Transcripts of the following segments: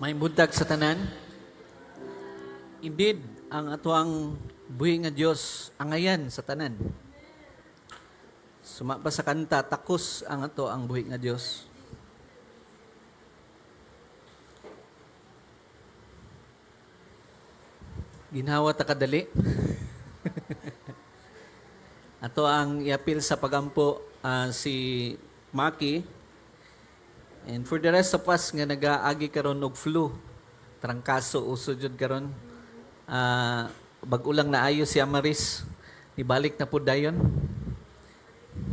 May buntag sa tanan. Indeed, ang atuang buhi nga Dios angayan sa tanan. Sumapa sa kanta, takos ang ato ang buhi nga Dios. Ginhawa ta kadali. Ato ang iapil sa pagampo si Maki. And for the rest of us nga nagaagi karon og flu, trangkaso uso jud karon. Bag-ulang naayo si Amaris, nibalik na pud dayon.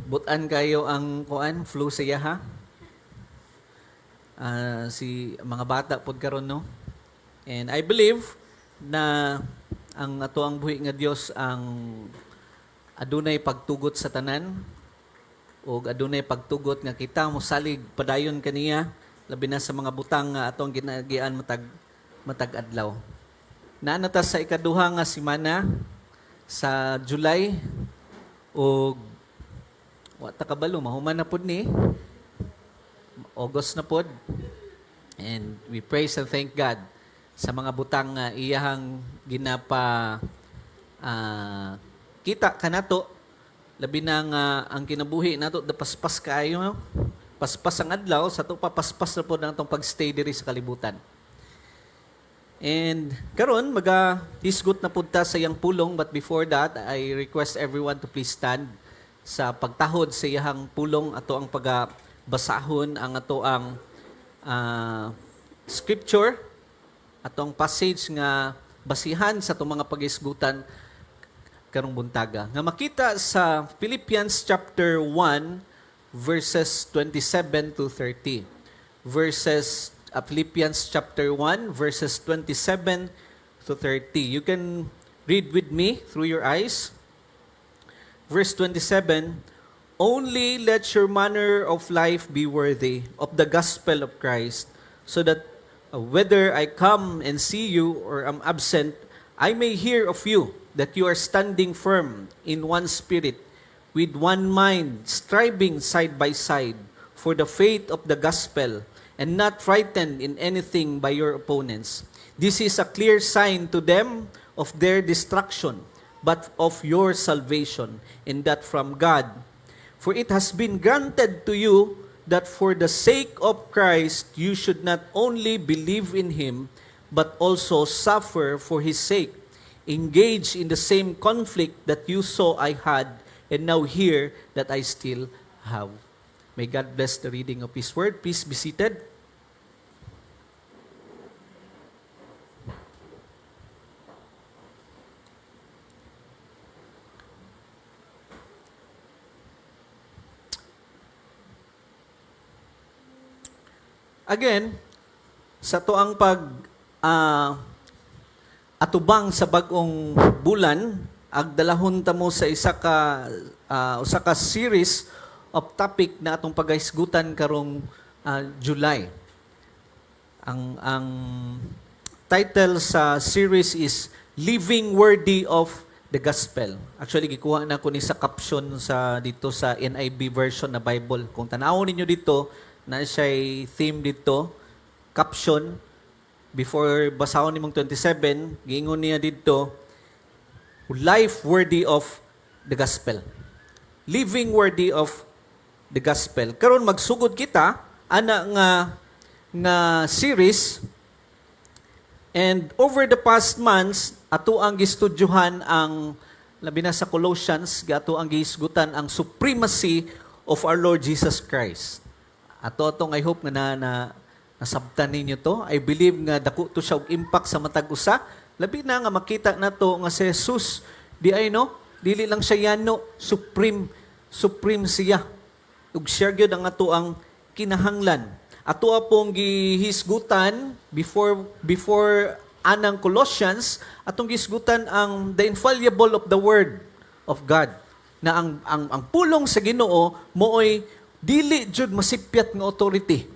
Butan kayo ang kuan flu sa yaha. Si mga bata pud karon no. And I believe na ang ato ang buhi nga Dios ang adunay pagtugot sa tanan o adunay pagtugot nga kita mosalig padayon kaniya labi na sa mga butang nga atong ginagian matag adlaw. Naa ta sa ikaduha nga semana sa July o wa ta kabalo mahuman na pud ni August na pud. And we praise and thank God sa mga butang nga iyahang ginapa kita kanato labi na nga ang kinabuhi nato paspas kaayo, paspas ang adlaw sa to papaspas na po na itong pagstay diri sa kalibutan. And karon hisgot na punta sa iyang pulong, but before that I request everyone to please stand sa pagtahod sa iyang pulong. Ato ang pagbasahon ang ato ang scripture, atong passage nga basihan sa itong mga pag-isgutan karong buntaga. Nga makita sa Philippians chapter 1 verses 27 to 30. Philippians chapter 1 verses 27 to 30. You can read with me through your eyes. Verse 27, only let your manner of life be worthy of the gospel of Christ, so that whether I come and see you or am absent, I may hear of you, that you are standing firm in one spirit, with one mind, striving side by side for the faith of the gospel, and not frightened in anything by your opponents. This is a clear sign to them of their destruction, but of your salvation, and that from God. For it has been granted to you that for the sake of Christ you should not only believe in Him, but also suffer for His sake, engage in the same conflict that you saw I had, and now hear that I still have. May God bless the reading of His Word. Please be seated. Again, sa tuang atubang sa bagong bulan, agdalahon ta mo sa usa ka series of topic na atong pagahisgutan karong July. Ang title sa series is Living Worthy of the Gospel. Actually gikuha na ko ni sa caption sa dito sa NIV version na Bible. Kung tanawon ninyo dito, na siya'y theme dito, caption, before basahon nimong 27, giingon niya dito, life worthy of the gospel. Living worthy of the gospel. Karon magsugod kita, ana nga series, and over the past months, ato ang gistudyohan ang, labi na sa Colossians, ato ang gihisgutan ang supremacy of our Lord Jesus Christ. Ato atong I hope nga nasabtan ninyo to. I believe nga dako to siya og impact sa matag usa. Labi na nga makita nato nga si Jesus dili lang siya yano, supreme siya. Ug siya gyud ang ato ang kinahanglan. Ato apong gihisgutan before anang Colossians, atong gihisgutan ang the infallible of the word of God. Na ang pulong sa Ginoo mooy dili jud masipyat nga authority.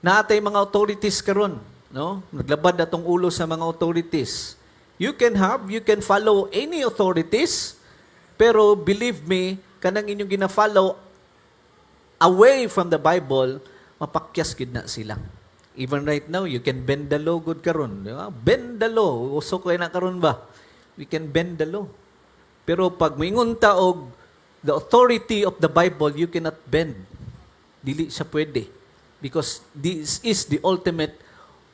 Naatay mga authorities karon, no? Naglabad atong ulo sa mga authorities. You can follow any authorities, pero believe me, kanang inyong gina-follow away from the Bible, mapakyas gid na sila. Even right now, you can bend the law good karon. Di ba? Bend the law. Uso ko na karon ba? We can bend the law. Pero pag moingon ta og the authority of the Bible, you cannot bend. Dili siya pwede. Because this is the ultimate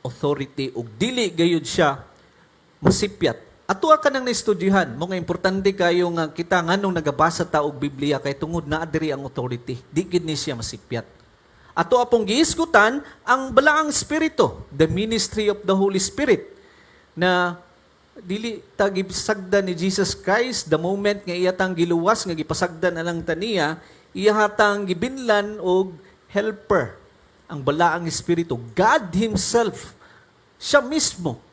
authority. Ug dili gayud siya masipyat. Ato ka nang naistudyohan. Mga importante kayo nga kita nganong nagabasa ta og Biblia kay tungod naa diri ang authority. Di gid ni siya masipyat. Ato apong giisgutan ang balaang espiritu, the ministry of the Holy Spirit, na dili ta gipasagdan ni Jesus Christ the moment nga iyatang giluwas nga gipasagdan alang taniya, iya hatang gibinlan og helper, ang balaang espiritu, God himself, siya mismo.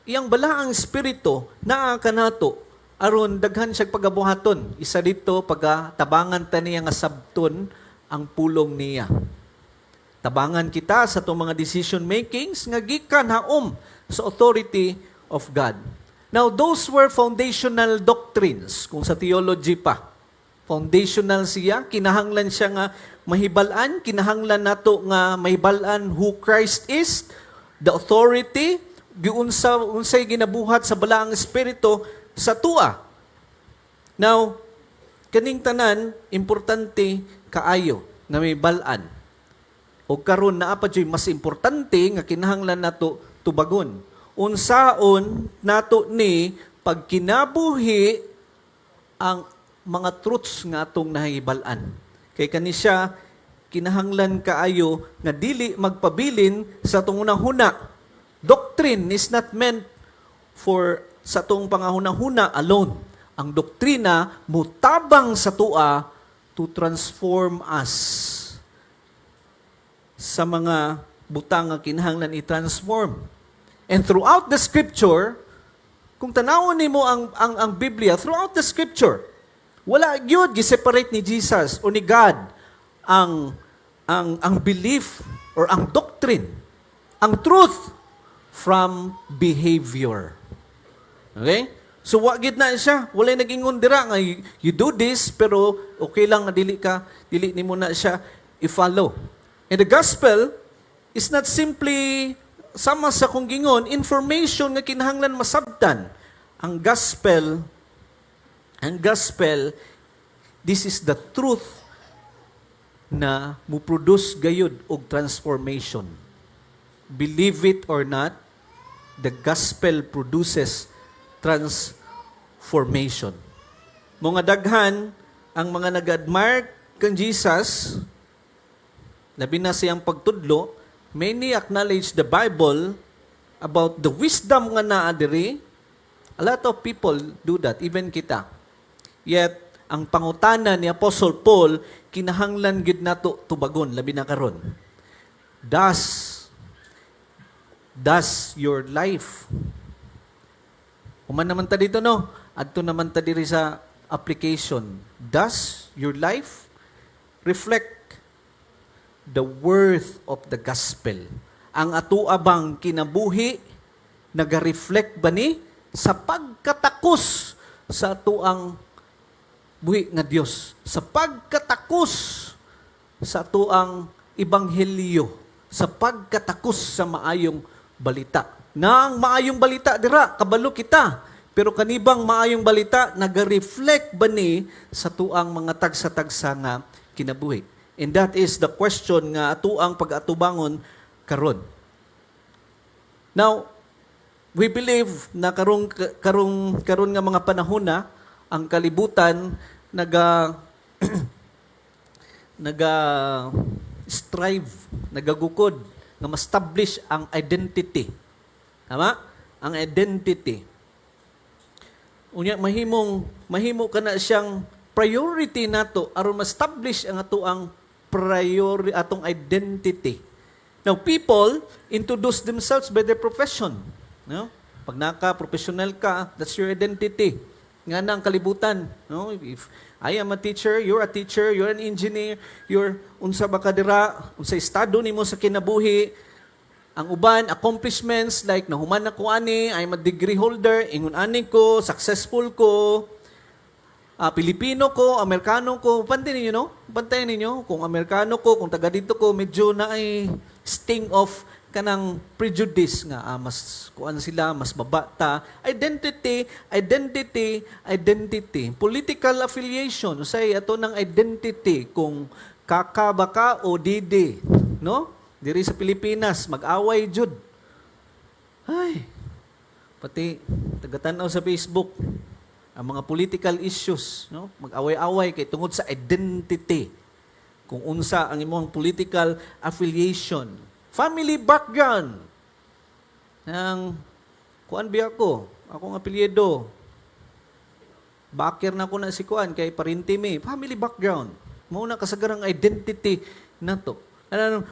Iyang balaang espiritu naa kanato aron daghan siya pagabuhaton. Isa dito pagatabangan taniya nga sabton ang pulong niya. Tabangan kita sa itong mga decision makings nga gikan haom sa authority of God. Now, those were foundational doctrines. Kung sa theology pa, foundational siya, kinahanglan siya nga mahibalan, kinahanglan nato nga mahibalan who Christ is, the authority, unsay ginabuhat sa balaang espiritu sa tua. Now, kaning tanan, importante kaayo na may balaan. O karon na pa dyan, mas importante nga kinahanglan nato tubagon. Unsaon nato ni pagkinabuhi ang mga truths nga atong nahibalan. Kay kani siya kinahanglan kaayo nga dili magpabilin sa atong unahuna. Doctrine is not meant for sa atong pangahuna-huna alone. Ang doktrina mutabang sa tua to transform us sa mga butang nga kinahanglan i-transform. And throughout the scripture, kung tanawon nimo ang Biblia, throughout the scripture, wala gyud gi-separate ni Jesus o ni God ang belief or ang doctrine, ang truth from behavior. Okay? So wa gid na siya, wala nag-ingon dira nga you do this pero okay lang na dili nimo na siya i-follow. And the gospel is not simply sama sa kung gingon, information nga kinahanglan masabtan. Ang gospel, this is the truth na muproduce gayud og transformation. Believe it or not, the gospel produces transformation. Mga daghan, ang mga nag-admire kang Jesus, labi na siyang pagtudlo, many acknowledge the Bible about the wisdom nga naa diri. A lot of people do that, even kita. Yet, ang pangutana ni Apostle Paul, kinahanglan gid nato tubagon, labi na karon. Does your life, uman naman ta dito no, adto naman ta diri sa application, does your life reflect the worth of the gospel? Ang atua bang kinabuhi naga-reflect ba ni sa pagkatakos sa atuang buhi nga Dios, sa pagkatakos sa atuang ebanghelyo, sa pagkatakos sa maayong balita. Nang maayong balita dira kabalo kita, pero kanibang maayong balita naga-reflect ba ni sa tuang mga tagsa-tagsa nga kinabuhi? And that is the question nga atuang pag-atubangon karon. Now, we believe na karong nga mga panahon na ang kalibutan naga strive, nagagukod nga ma-establish ang identity. Tama? Ang identity. Unya mahimo kana siyang priority nato aron ma-establish ang atuang atong identity. Now, people introduce themselves by their profession. No? Pag naka-professional ka, that's your identity. Nga na ang kalibutan. No? If I am a teacher, you're an engineer, you're unsa ba ka dira, unsa estado nimo sa kinabuhi. Ang uban, accomplishments like nahuman ako ani, I'm a degree holder, ingon ani ko, successful ko, Pilipino ko, Amerikano ko, pantayin ninyo, no? Pantayin ninyo, kung Amerikano ko, kung taga dito ko, medyo na ay sting of kanang prejudice nga mas kuan sila mas babata, identity, political affiliation say ato ng identity kung kaka ba ka o didi, no? Diri sa Pilipinas mag-away jud. Ay, pati tagatanaw sa Facebook ang mga political issues, no? Mag-away-away kay tungod sa identity. Kung unsa ang imong political affiliation, family background. Nang kuan biya ko, akong apelyido. Bakir na ko na si kuan kay parinti mi, family background. Mao na kasagarang identity nato. Ano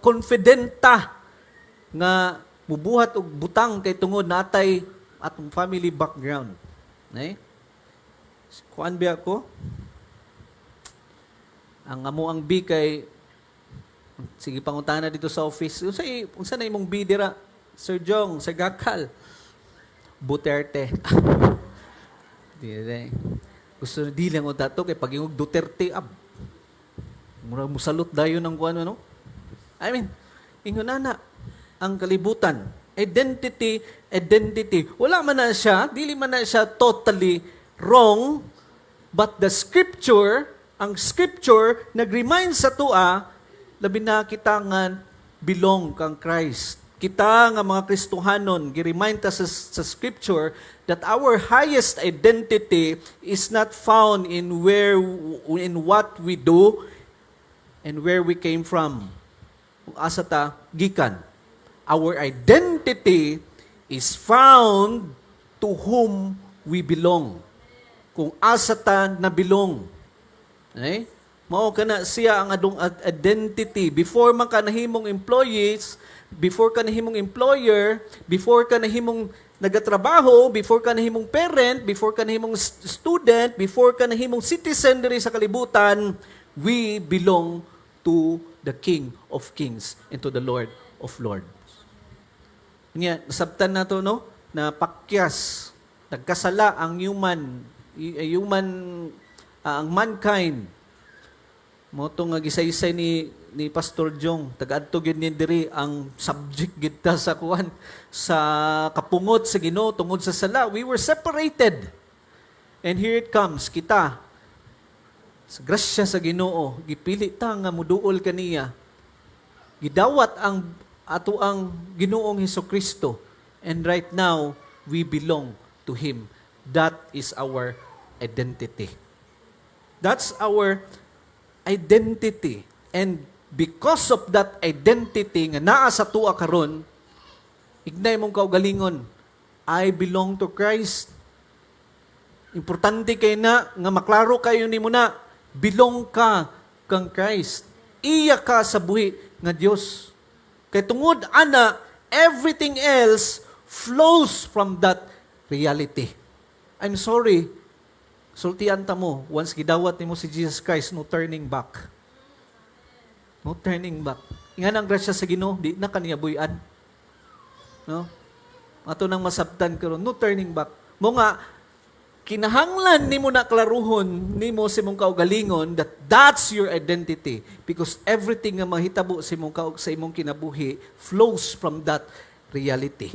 confidenta nga mubuhat og butang kay tungod natay atong family background. Nay? Kuan biya ko? Ang amo ang bi kay sige pangutana dito sa office. Unsa na imong bi dira? Sir Jong, Sir Gakal. Duterte. Di gusto di lang o dato kay pag yung Duterte mura musalot dayon ng kuan ano? I mean, ingon na ang kalibutan. Identity. Wala man na siya, dili man na siya totally wrong, but the ang scripture nag-remind sa tua, labi na kita nga belong kang Christ. Kita nga mga Kristohanon, gi-remind ta sa scripture that our highest identity is not found in what we do and where we came from. Kung asa ta gikan. Our identity is found to whom we belong. Kung asa ta na belong. Okay? Mao kana siya ang adong identity. Before man ka nahimong employees, before ka nahimong employer, before ka nahimong nagatrabaho, before ka nahimong parent, before ka nahimong student, before ka nahimong citizen diri sa kalibutan, we belong to the King of Kings and to the Lord of Lords. Nga, nasabtan na to, no? Na pakyas, nagkasala ang ang mankind. Mo to nga gisaysay ni Pastor Jong, tagadto gyud ni diri ang subject gid ta sa kuan sa kapungod sa Ginoo tungod sa sala. We were separated. And here it comes, kita sa grasya sa Ginoo, gipili ta nga muduol kaniya. Gidawat ang ato ang Ginoong Hesukristo. And right now, we belong to Him. That is our identity. That's our identity. And because of that identity nga naa sa tuwa karon, ignay mong kaugalingon, I belong to Christ. Importante kay na nga maklaro kayo nimo na belong ka kang Christ. Iya ka sa buhi nga Dios. Kay tungod ana, everything else flows from that reality. I'm sorry, sultian ta mo, once gidawat nimo si Jesus Christ, no turning back. No turning back. Nga ang grasya sa Ginoo, di na kaniya buyan. No? Ato nang masabtan karon, no turning back. Mo nga kinahanglan nimo na klaruhon nimo sa imong kaugalingon that that's your identity because everything nga mahitabo sa imong kinabuhi flows from that reality.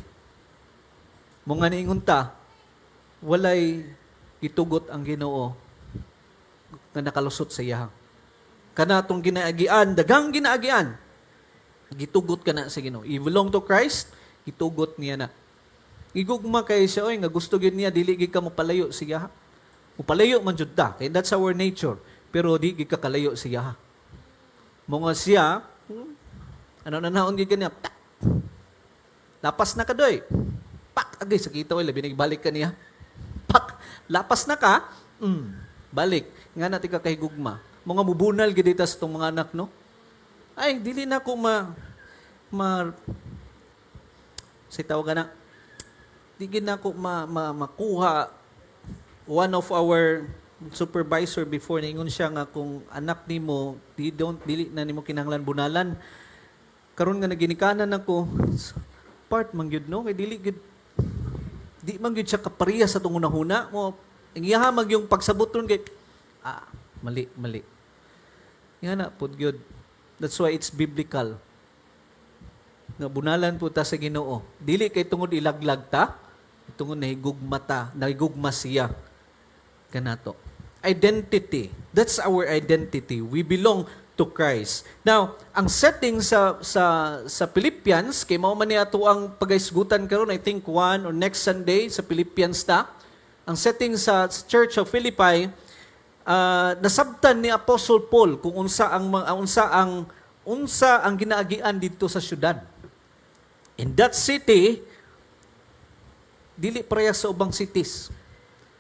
Mo nga niingon ta, walay gitugot ang Ginoo nga nakalusot sa iya. Kana tong ginaagian, daghang ginaagian. Gitugot kana sa Ginoo. You belong to Christ, gitugot niya na. Igugma kay siya, oy, nga gusto gyud niya, dili gid ka mopalayo siya. Mopalayo man jud ta, kay that's our nature. Pero di gid ka kalayo siya. Mga siya, ano na naon gid kaniya, lapas na ka doy. Pak, agay, sakita, oy, labi nagbalik ka niya. Pak, lapas na ka, balik. Nga natin ka kahigugma. Mga mubunal gid dita sa itong mga anak, no? Ay, dili na ko say tawag na, di na ko makuha. One of our supervisor before, ningon siya nga kung anak nimo, dili na nimo kinahanglan bunalan. Karon nga naginikanan ako, part man gyud no, kay di man gyud siya kapariya sa tong unahuna mo. Ang iyaha mag yung pagsabot ron kay mali. Yan na pud gyud. That's why it's biblical. nga bunalan po ta sa Ginoo. Dili kay tungod ilaglag ta, tungod nahigugma siya kanato. Identity. That's our identity. We belong to Christ. Now, ang setting sa Philippians, kay mao man ni ato ang pagaisgutan karon, I think one or next Sunday sa Philippians ta. Ang setting sa Church of Philippi, nasabtan ni Apostle Paul kung unsa ang ginaagian dito sa syudad. In that city, dili pareha sa ubang cities.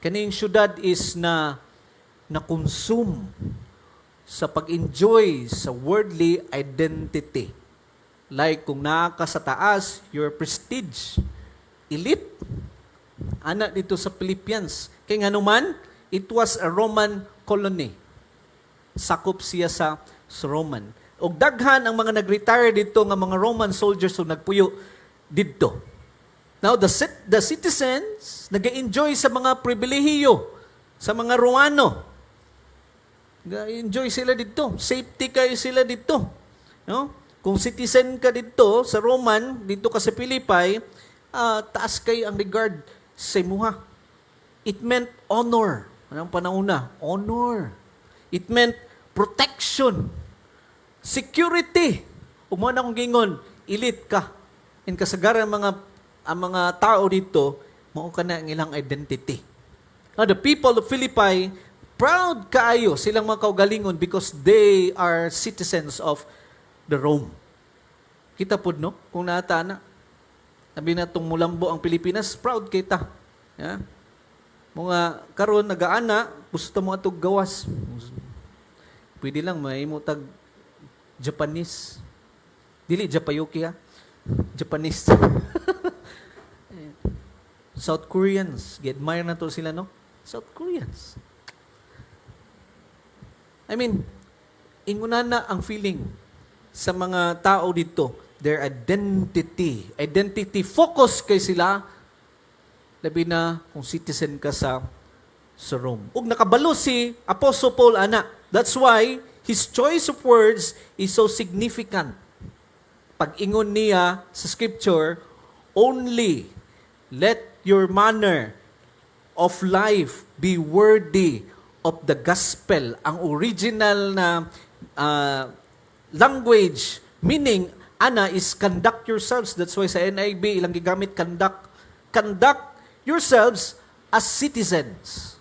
Kaning syudad is na consume sa pag-enjoy sa worldly identity. Like kung naa ka sa taas, your prestige, elite. Ana dito sa Philippians. Kaya nga naman, it was a Roman colony. Sakop siya sa Roman. O daghan ang mga nag-retire dito nga mga Roman soldiers o nagpuyo dito. Now, the citizens nag-enjoy sa mga pribilehiyo sa mga Romano. Nag-enjoy sila dito. Safety kayo sila dito. No? Kung citizen ka dito sa Roman, dito ka sa Philippi, taas kayo ang regard sa imuha. It meant honor. Anong panahon na? Honor. It meant protection. Security. Umuha na akong gingon, elite ka. In kasagaran ang mga tao dito, mao ka na ang ilang identity. Now, the people of Philippi, proud kaayo silang mga kaugalingon because they are citizens of the Rome. Kita po, no? Kung naata na. Sabi na itong mulambo ang Pilipinas, proud kita. Yeah? Mga karon nagaana, gusto mo atong gawas. Pwede lang, may mo tag Japanese. Dili, Japayuki ha? Japanese. South Koreans. Gi-admire na to sila, no? South Koreans. I mean, inguna na ang feeling sa mga tao dito. Their identity. Identity focus kay sila. Labi na kung citizen ka sa Rome. Ug nakabalo si Apostle Paul, ana. That's why his choice of words is so significant. Pag-ingon niya sa scripture, only let your manner of life be worthy of the gospel. Ang original na language, meaning, ana, is conduct yourselves. That's why sa NIV, ilang gigamit conduct. Conduct yourselves as citizens.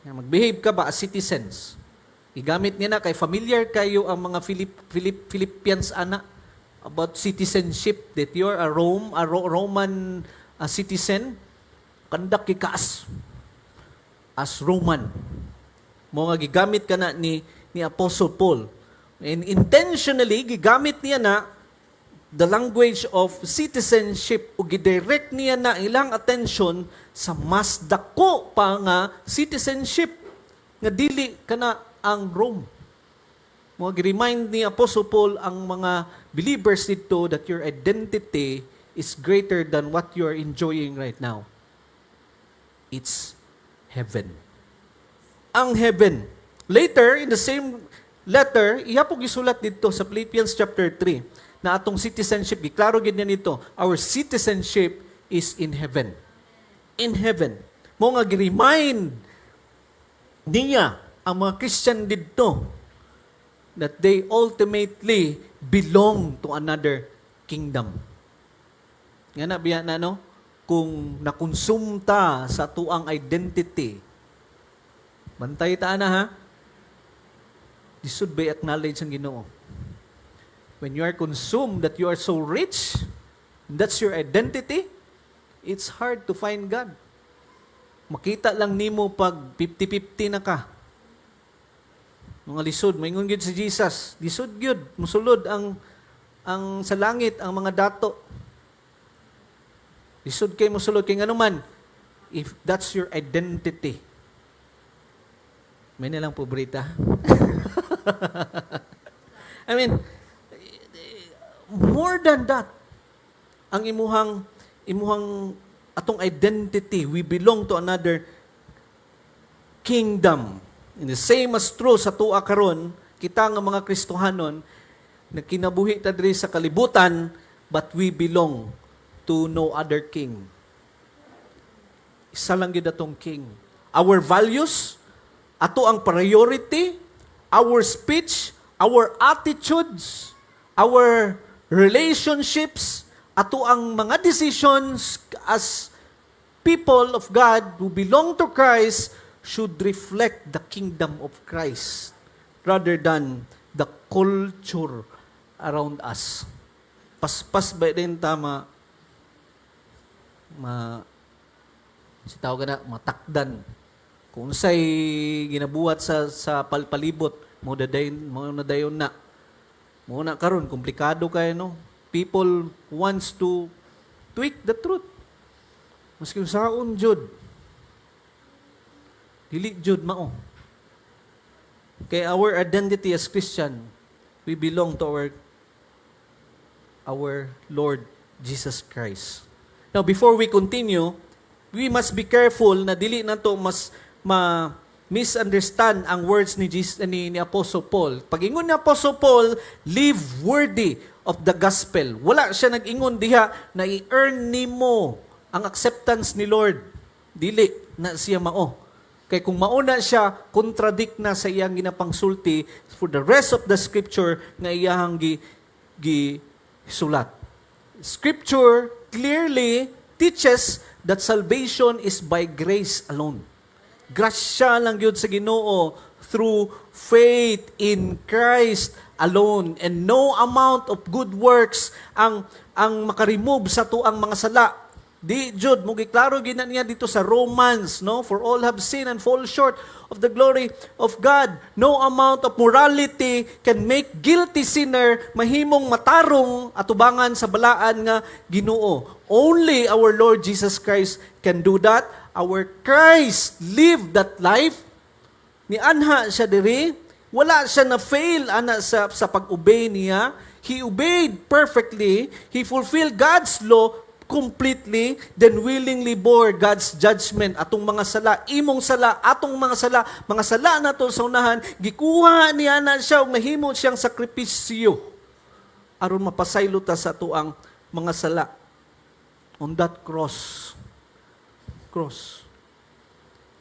Magbehave ka ba as citizens? Igamit niya na kay familiar kayo ang mga Philippians ana about citizenship that you're a Roman citizen. Conduct ka as Roman. Mga gigamit ka na ni Apostle Paul. And intentionally gigamit niya na the language of citizenship o gidirect niya na ilang attention sa mas dako pa nga citizenship nga dili kana ang Rome. Mga gi-remind ni Apostle Paul ang mga believers dito that your identity is greater than what you are enjoying right now. It's heaven. Ang heaven. Later, in the same letter, ihapog isulat dito sa Philippians chapter 3 na atong citizenship, giklaro gid niya nito, our citizenship is in heaven. In heaven. Mo nga gi-remind niya ang mga Christian dito that they ultimately belong to another kingdom. Nga na biya na, no? Kung nakonsumta sa tuang identity, bantay ta na ha, this should be acknowledged ang Ginoo. When you are consumed that you are so rich, that's your identity, it's hard to find God. Makita lang nimo pag 50-50 na ka. Mga lisod, maingon gyud si Jesus. Lisod gyud, musulod ang sa langit ang mga dato. Lisod kay musulod kay nganuman if that's your identity. May nilang pobrita. I mean, more than that, ang imuhang atong identity, we belong to another kingdom. In the same as true sa tuwa karon, kita nga mga Kristohanon na kinabuhi ta diri sa kalibutan, but we belong to no other king. Isa lang gyud atong king. Our values, ato ang priority, our speech, our attitudes, our relationships, ato ang mga decisions as people of God who belong to Christ should reflect the kingdom of Christ rather than the culture around us. Paspas ba din tama si tawag na matakdan kung say ginabuhat sa palpalibot mo na dayon na mo na karon komplikado kay no, people wants to tweak the truth maski usaon jud dili jud mao. Kay our identity as Christian, we belong to our Lord Jesus Christ. Now, before we continue, we must be careful na dili nato mas misunderstand ang words ni Apostle Paul. Pag ingon ni Apostle Paul, live worthy of the gospel. Wala siya nag-ingon diha na i-earn nimo ang acceptance ni Lord. Dili na siya mao. Kay kung mauna siya, contradict na sa iyang ginapangsulti for the rest of the scripture nga iyang sulat. Scripture clearly teaches that salvation is by grace alone. Grasya lang yun sa Ginoo through faith in Christ alone, and no amount of good works ang makaremove sa tuang mga sala. Di jud mo giklaro gina niya dito sa Romans, no? For all have sinned and fall short of the glory of God. No amount of morality can make guilty sinner mahimong matarong atubangan sa balaan nga Ginoo. Only our Lord Jesus Christ can do that. Our Christ lived that life. Ni anha siya diri, wala siya na fail ana sa pag-obey niya. He obeyed perfectly. He fulfilled God's law completely, then willingly bore God's judgment atong mga sala, imong sala, atong mga sala nato sa unahan, gikuha niya na siya ug nahimo siyang sakripisyo aron mapasaylo ta sa tuang mga sala. On that cross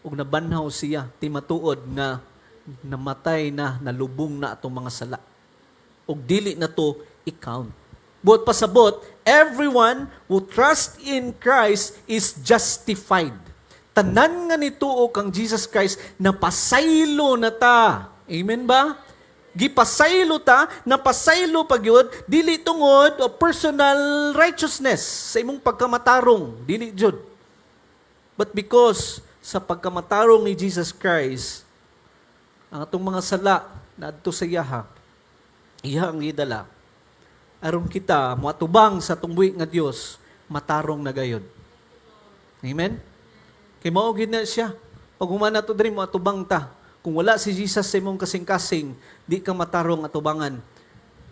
ug nabanhaw siya timatuod na namatay na, nalubong na atong mga sala ug dili na to i-count. But pasabot, everyone who trusts in Christ is justified. Tanan nga nituo kang Jesus Christ, napasaylo na ta. Amen ba? Gipasaylo ta, napasaylo pagyud, dili tungod o personal righteousness sa imong pagkamatarong, dili jud. But because sa pagkamatarong ni Jesus Christ, ang atong mga sala na adto sa iyaha, iha ang gidala, aron kita moatubang sa tungbuhi nga Dios, matarong na gayud. Amen? Kay mao gid na siya. Pag humana to diri moatubang ta. Kung wala si Jesus sa imong kasing-kasing, di ka matarong atubangan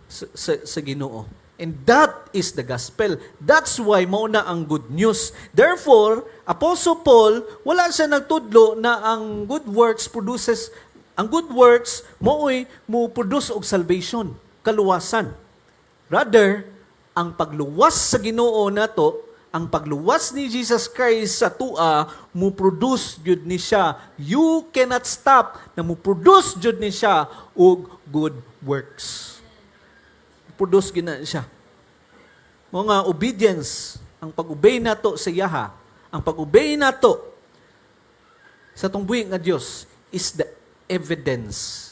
sa Ginoo. And that is the gospel. That's why mao na ang good news. Therefore, Apostle Paul, wala siya nagtudlo na ang good works mao'y mo produce og salvation, kaluwasan. Rather, ang pagluwas sa Ginoo nato, ang pagluwas ni Jesus Christ sa tua, mo produce jud ni siya. You cannot stop na mo produce jud ni siya og good works. Produce gina siya. Mga obedience, ang pag-obey nato sa Yaha, ang pag-obey nato sa tungbuhi nga Dios is the evidence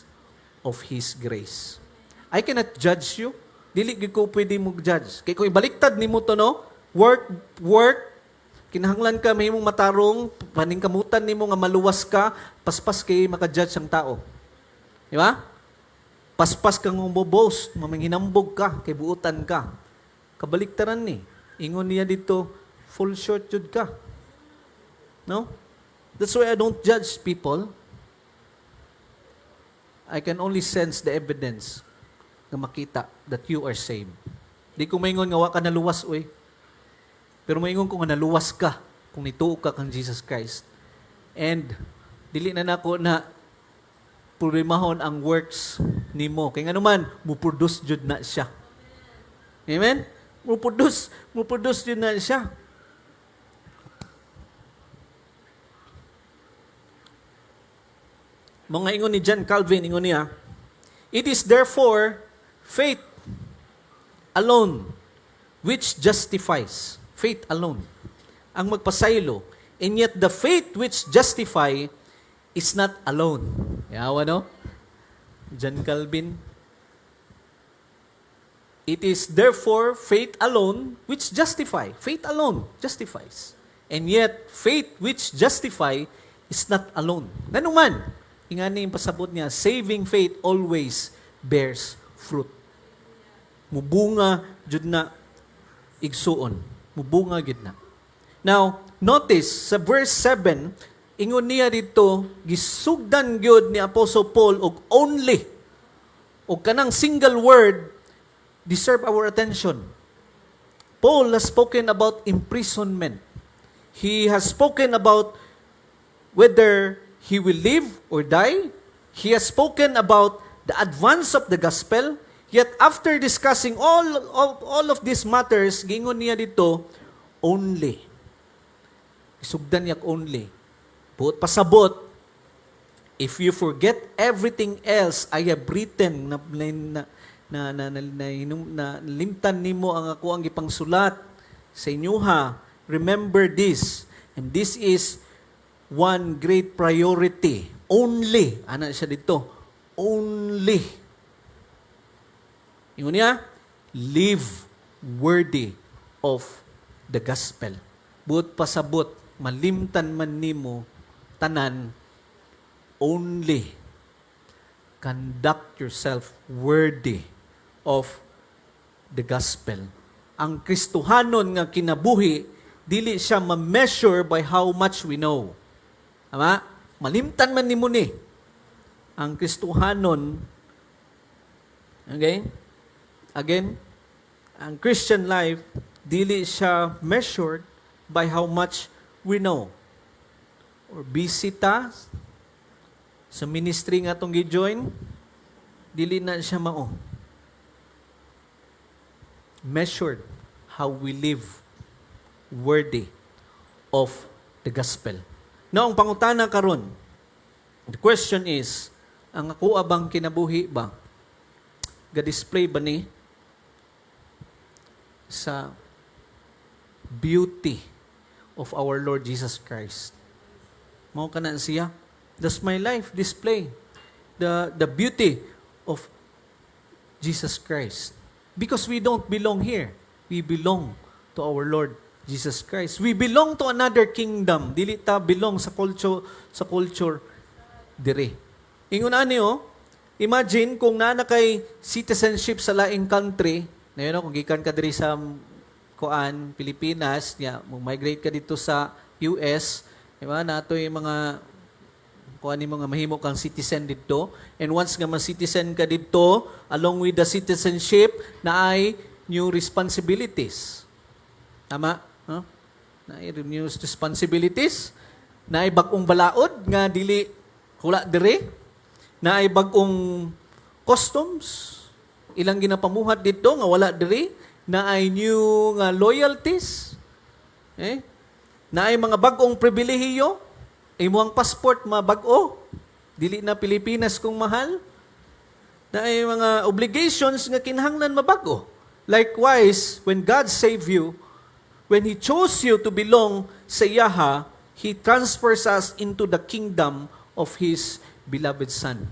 of His grace. I cannot judge you. Dili gid ko pwede mo judge. Kay kung ibaliktad nimo to no, work, kinahanglan ka mahimong matarong, paningkamutan nimo nga maluwas ka, paspas kay maka-judge ang tao. Di ba? Paspas kang boboast, mamanghinambog ka, kay buutan ka. Kabaliktaran ni. Ingon niya dito, full short jud ka. No? That's why I don't judge people. I can only sense the evidence na makita that you are saved. Di ko maingon nga wa ka naluwas, oy. Pero maingon ko nga naluwas ka kung nituo ka kang Jesus Christ. And dili na nako na purimahon ang works nimo. Kay nga naman, muproduce jud na siya. Amen? Muproduce din na siya. Mga ingon ni John Calvin, ingon niya, it is therefore faith alone which justifies. Faith alone ang magpasaylo. And yet the faith which justify is not alone. Yawa, no? John Calvin. It is therefore faith alone which justify. Faith alone justifies. And yet, faith which justify is not alone. Nanuman, ingani yung pasabot niya, saving faith always bears fruit. Mubunga jud na igsuon. Mubunga jud na. Now, notice sa verse 7, ingon niya dito, gisugdan gyud ni Apostle Paul og only. O kanang single word deserve our attention. Paul has spoken about imprisonment. He has spoken about whether he will live or die. He has spoken about the advance of the gospel. Yet after discussing all of these matters, gingon niya dito, only. Isugdan niya only. Buot pasabot, if you forget everything else I have written na limtan nimo ang ako ang gipangsulat sa inyuha, remember this, and this is one great priority. Only, ana siya dito, only. Ingon niya, live worthy of the gospel. Buot pasabot, malimtan man nimo tanan, only conduct yourself worthy of the gospel. Ang Kristohanon nga kinabuhi, dili siya ma-measure by how much we know. Tama? Malimtan man nimo ni. Ang Kristohanon, okay? Again, ang Christian life, dili siya measured by how much we know. Or busy ta sa ministry nga itong gi-join, dili na siya mao. Measured how we live worthy of the gospel. Now, ang pangutana karon, the question is, ang ako abang kinabuhi ba? Ga-display ba ni sa beauty of our Lord Jesus Christ? Mao ka na siya? Does my life display the beauty of Jesus Christ? Because we don't belong here. We belong to our Lord Jesus Christ. We belong to another kingdom. Dili ta belong sa culture dire. Ingon ani imagine kung naa kay citizenship sa laing country, na yun, kung gikan ka diri sa Pilipinas, mag-migrate ka dito sa US, di ba? Nato yung mga mga mahimo kang citizen dito. And once nga ma-citizen ka dito, along with the citizenship, na ay new responsibilities. Tama? Huh? Na ay new responsibilities, na ay bagong balaod, nga dili hula dire, na ay bagong customs, ilang ginapamuhat dito, nga wala dire, na ay new nga loyalties, na ay mga bagong pribilehiyo, imuang passport mabag-o, dili na Pilipinas kung mahal, na ay mga obligations nga kinahanglan mabag-o. Likewise, when God save you, when He chose you to belong sa Yaha, He transfers us into the kingdom of His beloved Son.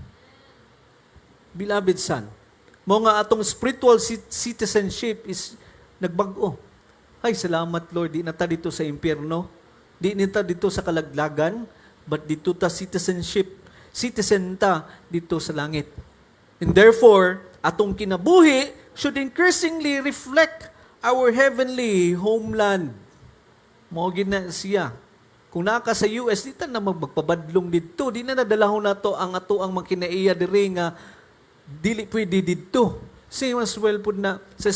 Beloved Son. Mga atong spiritual citizenship is nagbag-o. Ay, salamat Lord, di na ta dito sa impyerno. Di na ta dito sa kalaglagan, but dito ta citizen ta dito sa langit. And therefore, atong kinabuhi should increasingly reflect our heavenly homeland. Mao gina siya. Kung naka sa US, di ta na magpabadlong dito. Di na nadalahon na to ang ato ang makinaiya diri nga dili pwede dito. Same as well po na sa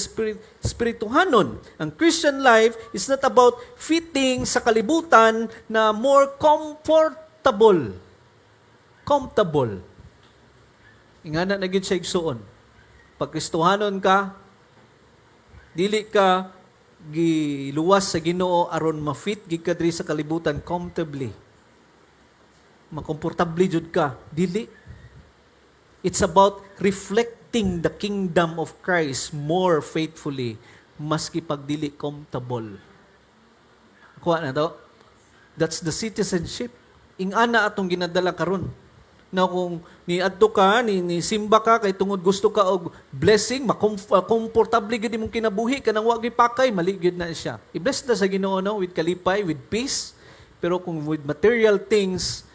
spirituhanon. Ang Christian life is not about fitting sa kalibutan na more comfortable. Comfortable. Ingana na gid siya igsuon. Pag Kristohanon ka, Dili ka giluwas sa Ginoo aron ma-fit gid ka diri sa kalibutan comfortably. Makomportable jud ka. Dili. It's about reflecting the kingdom of Christ more faithfully maski pag dili comfortable. Kuha na to. That's the citizenship. Ingana atong ginadala karon. Na kung niadto ka, ni simba ka kay tungod gusto ka og blessing, makomportable gid imong kinabuhi kanang wa gyud pakay, mali gyud na siya. I-bless na sa Ginoo no with kalipay, with peace. Pero kung with material things,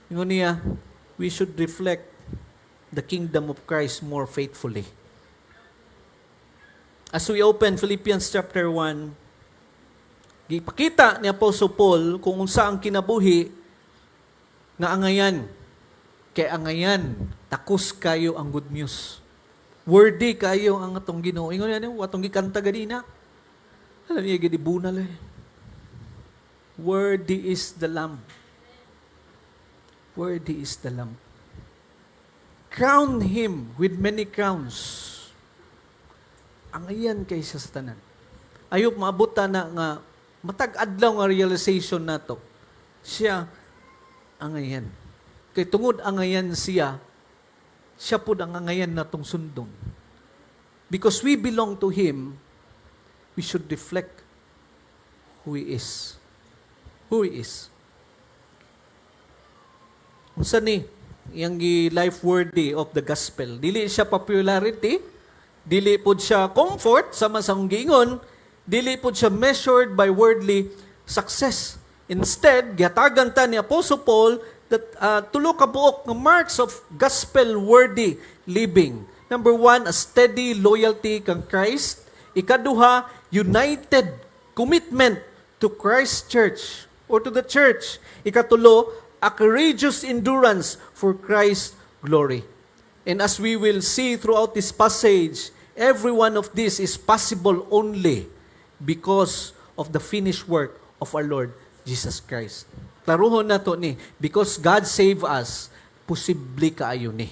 ingon niya, we should reflect the kingdom of Christ more faithfully. As we open Philippians chapter 1, gipakita ni Apostle Paul kung unsa ang kinabuhi nga angayan. Kay angayan, takus kayo ang good news. Worthy kayo ang atong Ginoo. Ingon niya, atong gikanta ganina. Alam niya, gidi bunal eh. Worthy is the Lamb. Worthy is the Lamb. Crown Him with many crowns. Angayan kay sa tanan. Ayop maabot na nga matag adlaw nga realization nato. Siya angayan. Kay tungod angayan siya pud ang angayan natong sundong. Because we belong to Him, we should reflect who He is. Who He is. Unsa ni yang life worthy of the gospel? Dili siya popularity, dili pud siya comfort sama sa gingon, dili pud siya measured by worldly success. Instead, gihatagan ta ni Apostle Paul that tulo ka buok nga marks of gospel-worthy living. Number 1, a steady loyalty kang Christ. Ikaduha, united commitment to Christ's church or to the church. Ikatulo, a courageous endurance for Christ's glory. And as we will see throughout this passage, every one of this is possible only because of the finished work of our Lord Jesus Christ. Klaruhon na to ni, because God saved us, posible kaayo ni.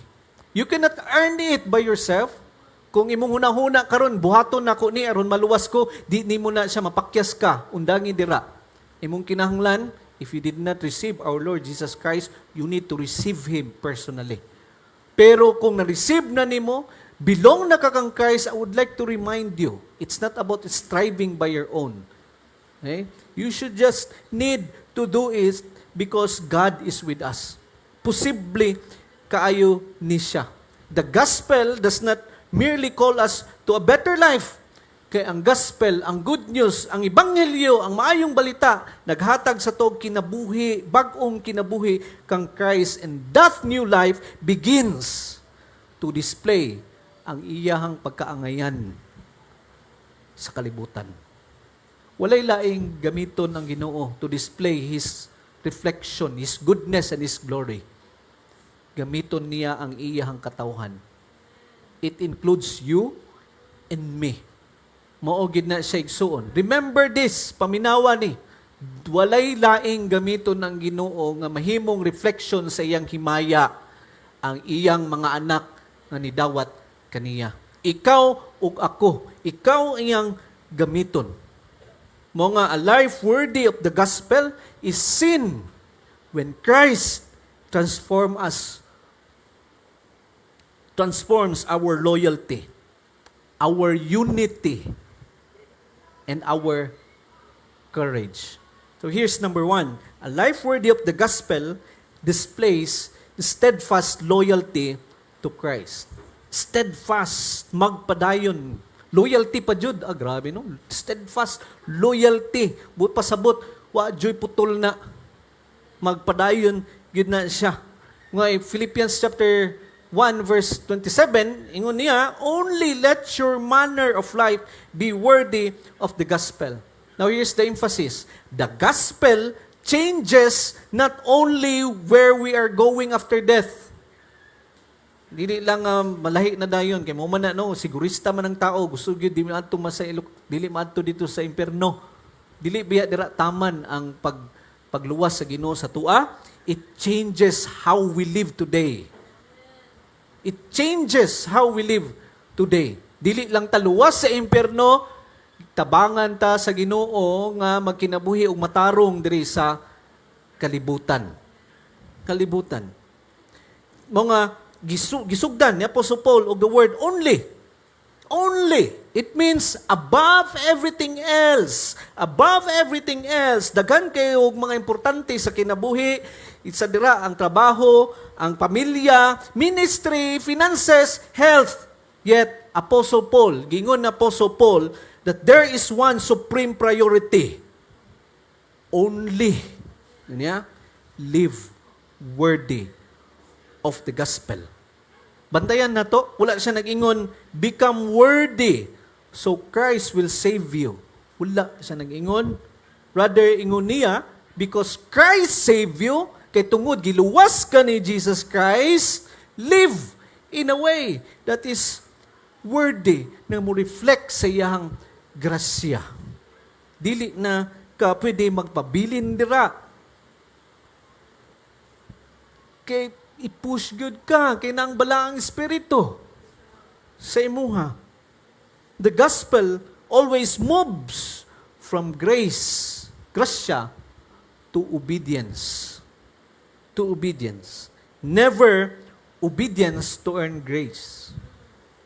You cannot earn it by yourself. Kung imong hunahuna karon buhaton nako ni aron maluwas ko, di nimo na siya mapakyas ka, undangi dira. Imong kinahanglan, if you did not receive our Lord Jesus Christ, you need to receive Him personally. Pero kung na-receive na nimo, belong na ka kang Christ, I would like to remind you, it's not about striving by your own. Okay? You should just need to do it because God is with us. Posible kaayo ni siya. The gospel does not merely call us to a better life. Kaya ang gospel, ang good news, ang ebanghelyo, ang maayong balita, naghatag sa tog kinabuhi, bagong kinabuhi kang Christ, and that new life begins to display ang iyahang pagkaangayan sa kalibutan. Walay laing gamiton ang Ginoo to display His reflection, His goodness and His glory. Gamiton niya ang iyahang katawhan. It includes you and me. Maogid na siya igsuon. Remember this, paminawa ni. Walay laing gamiton ng Ginoo nga mahimong reflection sa iyang himaya ang iyang mga anak nga nidawat kaniya. Ikaw ug ako, ikaw iyang gamiton. Mga a life worthy of the gospel is seen when Christ transforms our loyalty, our unity, and our courage. So here's number 1. A life worthy of the gospel displays steadfast loyalty to Christ. Steadfast, magpadayon. Loyalty pa jud, grabe no. Steadfast loyalty. But pasabot, wa joy putol na. Magpadayon gid na siya. Nga Philippians chapter 1 verse 27, ingon niya, only let your manner of life be worthy of the gospel. Now here's the emphasis. The gospel changes not only where we are going after death. Dili lang malahi na dayon kay mo man na no, sigurista man ang tao, gusto gyud di man adto masailok, dili man adto dito sa impierno. Dili biya dira taman ang pagluwas sa Ginoo sa tua. It changes how we live today. It changes how we live today. Dili lang taluwas sa impyerno, tabangan ta sa Ginoo nga magkinabuhi og matarong diri sa kalibutan. Kalibutan. Mga gisugdan ni Apostle Paul og the word only. Only. It means above everything else. Above everything else. Daghan kayo og mga importante sa kinabuhi. Isa dira ang trabaho, ang pamilya, ministry, finances, health. Yet, Apostle Paul, gingon na Apostle Paul, that there is one supreme priority. Only. Niya? Live worthy of the gospel. Bantayan na to, wala siya nag-ingon, become worthy, so Christ will save you. Wala siya nag-ingon. Rather, ingon niya, because Christ save you, kay tungod, giluwas ka ni Jesus Christ, live in a way that is worthy na mo reflect sa iyang grasya. Dili na ka pwede magpabilin dira. Kay i-push good ka, kay nang bala ang espiritu sa imuha. The gospel always moves from grace, grasya, to obedience. To obedience. Never obedience to earn grace.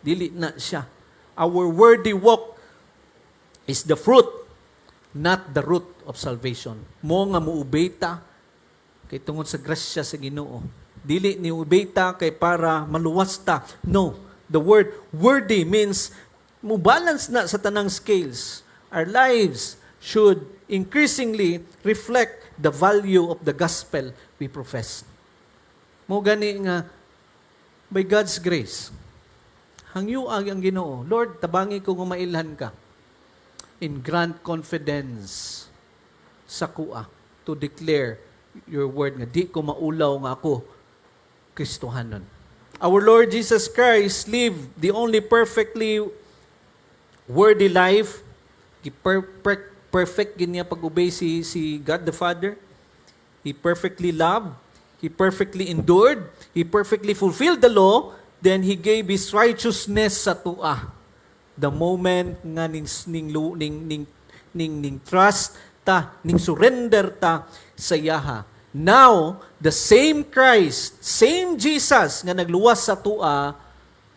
Dili na siya. Our worthy walk is the fruit, not the root of salvation. Mo nga muubay ta, kay tungod sa grasya sa Ginoo. Dili ni ubay ta kay para maluwas ta. No. The word worthy means mubalance na sa tanang scales. Our lives should increasingly reflect the value of the gospel we profess. Mo gani nga, by God's grace, hangyo ang Ginoo, Lord, tabangi ko nga mailhan ka in grant confidence sa kuha to declare your word nga di ko maulaw nga ako Kristohanon. Our Lord Jesus Christ lived the only perfectly worthy life. Perfect ginya pag-obey si God the Father. He perfectly loved. He perfectly endured. He perfectly fulfilled the law. Then He gave His righteousness sa tua. The moment nga ning trust ta, ning surrender ta sa Yaha. Now, the same Christ, same Jesus nga nagluwas sa tua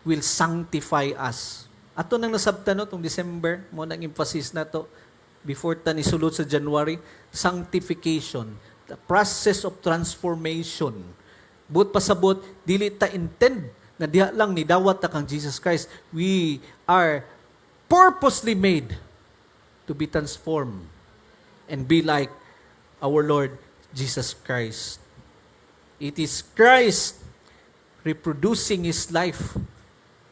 will sanctify us. Ato nang nasabtan no tong December, mo nang emphasis na to before ta ni sulod sa January, sanctification, the process of transformation. But pasabot dili ta intend nga diha lang ni dawat ta kang Jesus Christ. We are purposely made to be transformed and be like our Lord Jesus Christ. It is Christ reproducing His life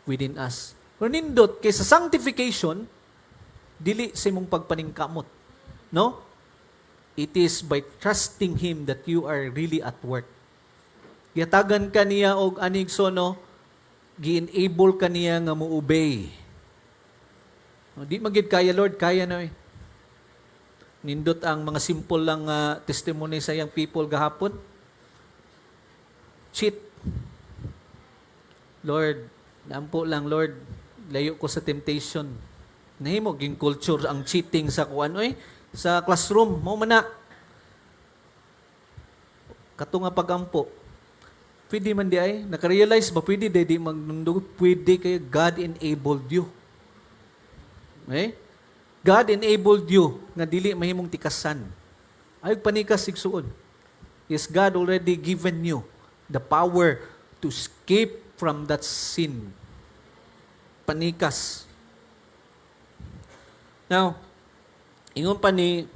within us. Kung nindot, kaysa sanctification, dili sa imong pagpaningkamot. No? It is by trusting Him that you are really at work. Yatagan ka niya og anig sono, gi-enable ka niya nga mo-obey. Di magid kaya, Lord, kaya na eh. Nindot ang mga simple lang testimony sa young people gahapon. Cheat. Lord, naampo lang, Lord, layo ko sa temptation. Nahimo, ging culture ang cheating sa kuan, sa classroom, mo man na. Kato nga pagampo. Pwede man di ay, nakarealize ba, pwede di magnundog, pwede kayo, God enabled you. Okay? God enabled you nga dili mahimong tikasan. Ayog panikas sigsuon. Yes, God already given you the power to escape from that sin. Panikas. Now, ingon pa ni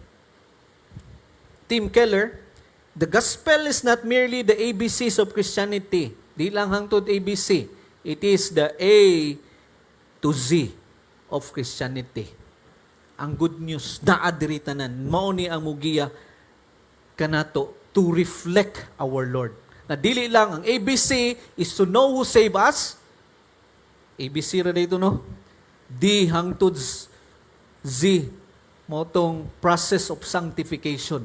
Tim Keller, the gospel is not merely the ABCs of Christianity. Di lang hangtod ABC. It is the A to Z of Christianity. Ang good news, naadiri tanan, mao ni ang mugiya kanato to reflect our Lord. Na dili lang ang ABC is to know who save us. ABC ra dito no. D hangtod Z mo tong process of sanctification.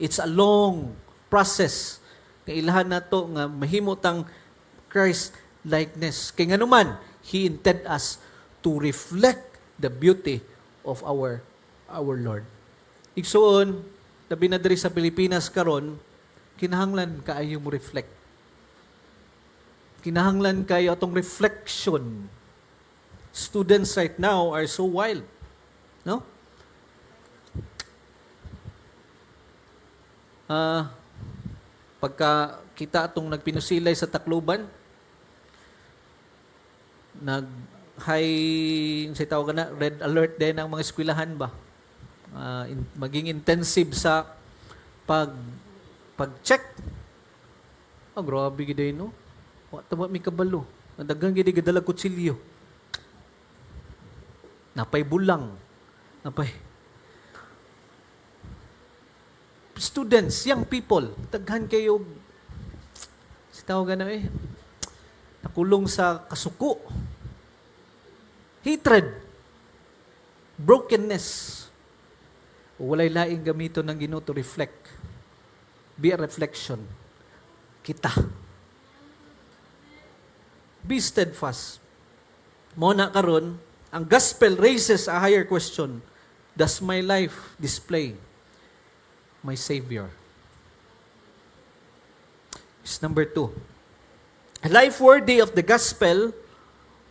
It's a long process. Kailangan nato nga mahimo tang Christ likeness. Kay nganuman, He intended us to reflect the beauty of our Lord. Igsuon, labi na diri sa Pilipinas karon, kinahanglan kaayo mo reflect. Kinahanglan kayo atong reflection. Students right now are so wild. No? Pagka kita atong nagpinusilay sa Tacloban, sa tawag na, red alert din ang mga eskwelahan ba? Maging intensive sa pag-check. Grabe gid no? Wa tama mi kabalo. Nadagang gid gadalag kutsilyo. Napay bulang. Napay students, young people, daghan kayo si tawag na nakulong sa kasuko. Hatred. Brokenness. Walay laing gamito ng Ginoo to reflect. Be a reflection. Kita. Be steadfast. Muna karon, ang gospel raises a higher question. Does my life display my Savior? It's number 2. A life worthy of the gospel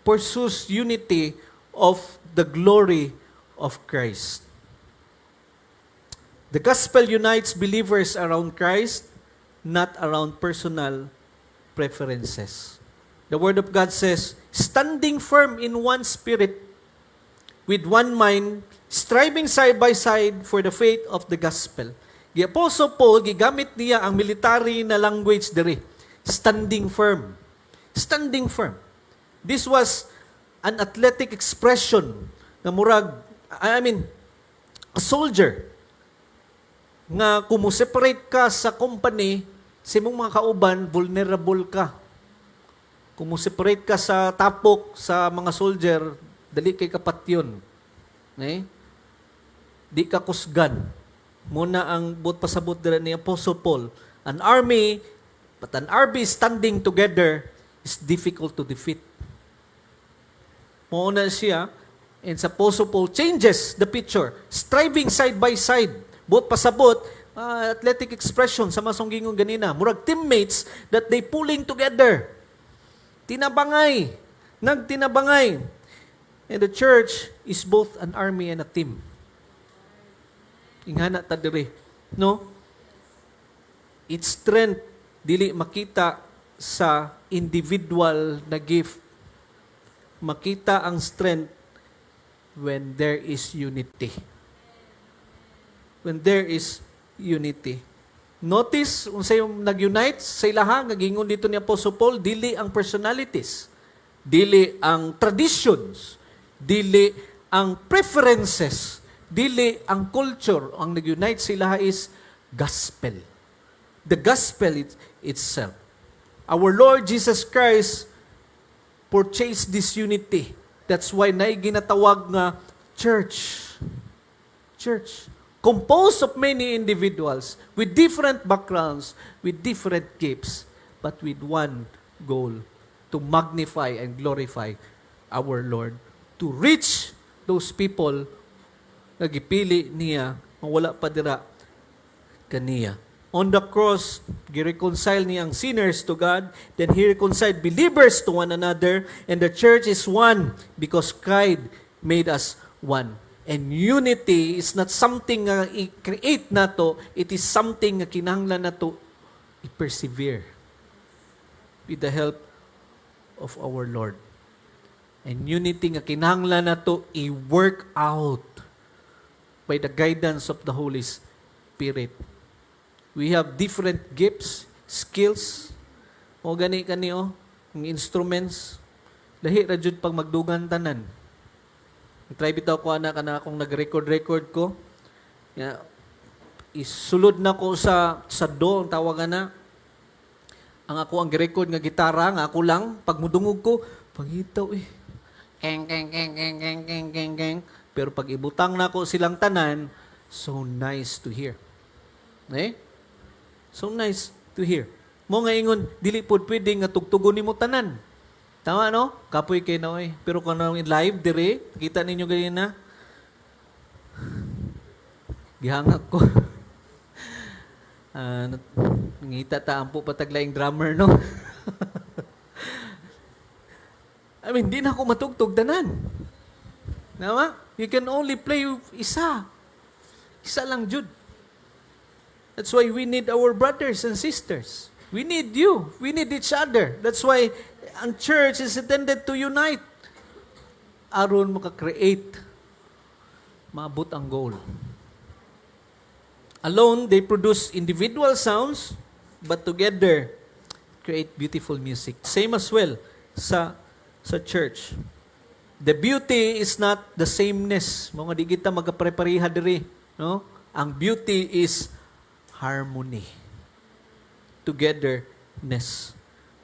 pursues unity of the glory of Christ. The gospel unites believers around Christ, not around personal preferences. The Word of God says, standing firm in one spirit, with one mind, striving side by side for the faith of the gospel. The Apostle Paul, gigamit niya ang military na language diri. Standing firm. Standing firm. This was an athletic expression na murag, a soldier nga kumuseparate ka sa company, sa imong mga kauban, vulnerable ka. Kumuseparate ka sa tapok sa mga soldier, dali kay kapatyon. Di ka kusgan. Muna ang pasabot dira ni Apostle Paul. An army standing together is difficult to defeat. Muna siya, and sa Apostle Paul changes the picture. Striving side by side. Buot pasabot, athletic expression sa masunggingon ganina. Murag teammates that they pulling together. Tinabangay. Nagtinabangay. And the church is both an army and a team. Ingana ta diri, no? Its strength dili makita sa individual na gift. Makita ang strength when there is unity. When there is unity. Notice, unsay yung nag-unite sa ilaha, nagingon dito ni Apostle Paul, dili ang personalities, dili ang traditions, dili ang preferences, dili ang culture. Ang nag-unite sa ilaha is gospel. The gospel itself. Our Lord Jesus Christ purchased this unity. That's why naay ginatawag nga church. Church. Composed of many individuals with different backgrounds, with different gifts, but with one goal, to magnify and glorify our Lord, to reach those people na gipili niya, mawala pa dira kaniya. On the cross, gi-reconcile niya ang sinners to God, then He reconciled believers to one another, and the church is one because Christ made us one. And unity is not something nga i-create nato, it is something nga kinahanglan nato i-persevere with the help of our Lord. And unity nga kinahanglan nato i-work out by the guidance of the Holy Spirit. We have different gifts, skills, o gani kaniyo, ng instruments. Lahi ra jud pag magdugan tanan. Try bitaw ko ana kana akong nag-record ko. Isulod na ko sa do ang tawagan na. Ang ako ang record nga gitara nga ako lang pag mudungog ko, pangitaw keng keng keng keng keng keng keng keng. Pero pag ibutang na ko silang tanan, so nice to hear. So nice to hear. Mo nga ingon dili pud pwede nga tugtugon nimo tanan. Tama, no? Kapoy kay Noy. Pero kung in live, dire, kita ninyo ganyan na, gihangak ko. Ngita ta ampo pataglaing drummer, no? I mean, di na ako matugtog tanan. Tama? You can only play isa. Isa lang, Jude. That's why we need our brothers and sisters. We need you. We need each other. That's why ang church is intended to unite. Aron maka-create, maabot ang goal. Alone, they produce individual sounds, but together, create beautiful music. Same as well sa church. The beauty is not the sameness. Mga di kita magkapare-pareha diri. No? Ang beauty is harmony. Togetherness.